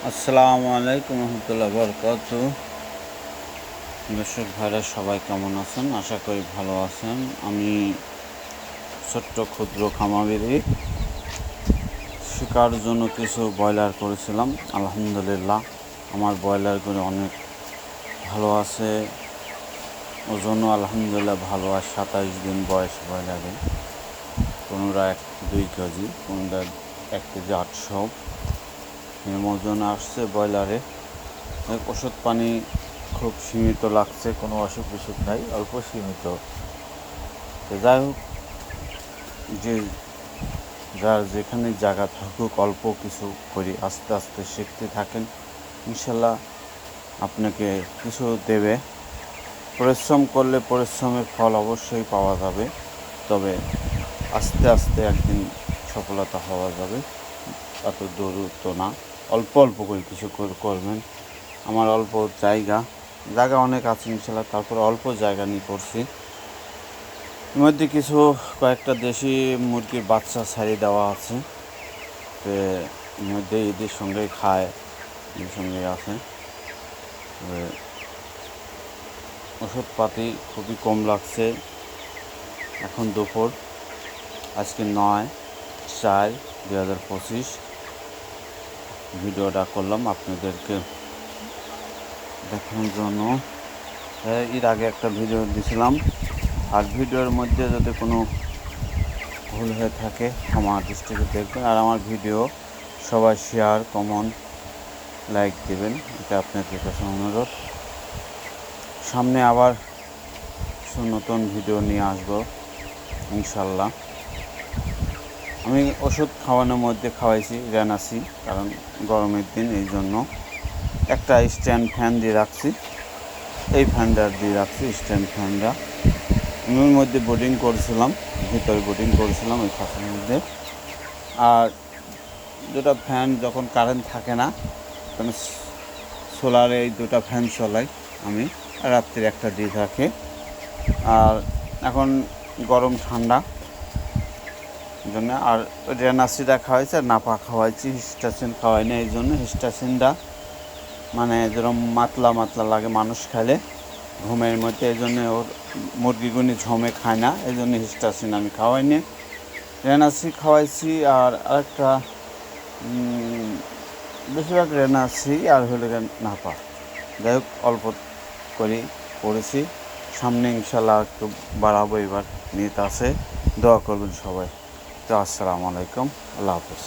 আসসালামু আলাইকুম রহমতুল্লাহ বরকাত। দর্শক ভাইরা সবাই কেমন আছেন? আশা করি ভালো আছেন। আমি ছোট্ট ক্ষুদ্র খামারি শিকার জন্য কিছু ব্রয়লার করেছিলাম। আলহামদুলিল্লাহ আমার ব্রয়লারগুলো অনেক ভালো আছে, ওজনও আলহামদুলিল্লাহ ভালো। আর 27 দিন বয়স ব্রয়লারে, কোনোটা 2 কেজি, কোনোটা 1 কেজি 800 ওজন আসছে ব্রয়লারে। ওষুধ পানি খুব সীমিত লাগছে, কোনো অসুখ বিসুখ নাই, অল্প সীমিত। তো যাই হোক, যে যার যেখানে জায়গা থাকুক অল্প কিছু করি, আস্তে আস্তে শিখতে থাকেন, ইনশাল্লাহ আপনাকে কিছু দেবে। পরিশ্রম করলে পরিশ্রমের ফল অবশ্যই পাওয়া যাবে, তবে আস্তে আস্তে একদিন সফলতা হওয়া যাবে। এত দ্রুত না, অল্প অল্প করে কিছু করবেন। আমার অল্প জায়গা অনেক আছে ইনশাল্লাহ, তারপরে অল্প জায়গা নিয়ে করছি। এর মধ্যে কয়েকটা দেশি মুরগির বাচ্চা ছাড়িয়ে দেওয়া আছে, তো এর মধ্যে এদের সঙ্গেই খায়, এদের সঙ্গেই আছে। ওষুধপাতি খুবই কম লাগছে। এখন দুপুর, আজকে 9/4/2025 ভিডিওটা করলাম আপনাদেরকে দেখানোর জন্য। এর আগে একটা ভিডিও দিয়েছিলাম, আর ভিডিওর মধ্যে যদি কোনো ভুল হয়ে থাকে আমার দৃষ্টিতে দেখবেন। আর আমার ভিডিও সবাই শেয়ার, কমেন্ট, লাইক দেবেন, এটা আপনাদের কাছে অনুরোধ। সামনে আবার নতুন ভিডিও নিয়ে আসবো ইনশাল্লাহ। আমি ওষুধ খাওয়ানোর মধ্যে খাওয়াইছি রেনাসি, কারণ গরমের দিন, এই জন্য একটা স্ট্যান্ড ফ্যান দিয়ে রাখছি। এই ফ্যানটা দিয়ে রাখছি, স্ট্যান্ড ফ্যানটা। এর মধ্যে বোর্ডিং করেছিলাম, ভিতরে বোর্ডিং করেছিলাম ওই খাঁচার মধ্যে। আর দুটো ফ্যান যখন কারেন্ট থাকে না, তখন সোলারে এই দুটো ফ্যান চলাই আমি, রাত্রে একটা দিয়ে থাকে। আর এখন গরম ঠান্ডা জন্য আর রেনাসিটা খাওয়াইছে, আর নাপা খাওয়াইছি, হিস্টাসিন খাওয়াই না। এই জন্য হিস্টাসিনটা মানে যেরকম মাতলা মাতলা লাগে মানুষ খাইলে ঘুমের মধ্যে, এই জন্য ওর মুরগিগুনি ঝমে খায় না, এই জন্য হিস্টাসিন আমি খাওয়াই নি, রেনাসি খাওয়াইছি। আর আরেকটা বেশিরভাগ রেনাসি আর হলে নাপা। যাই হোক, অল্প করে পড়েছি, সামনে ইনশাল্লাহ একটু বাড়াবো। এবার নিয়ত আছে, দোয়া করবেন সবাই। তো আসসালামু আলাইকুম, আল্লাহ হাফেজ।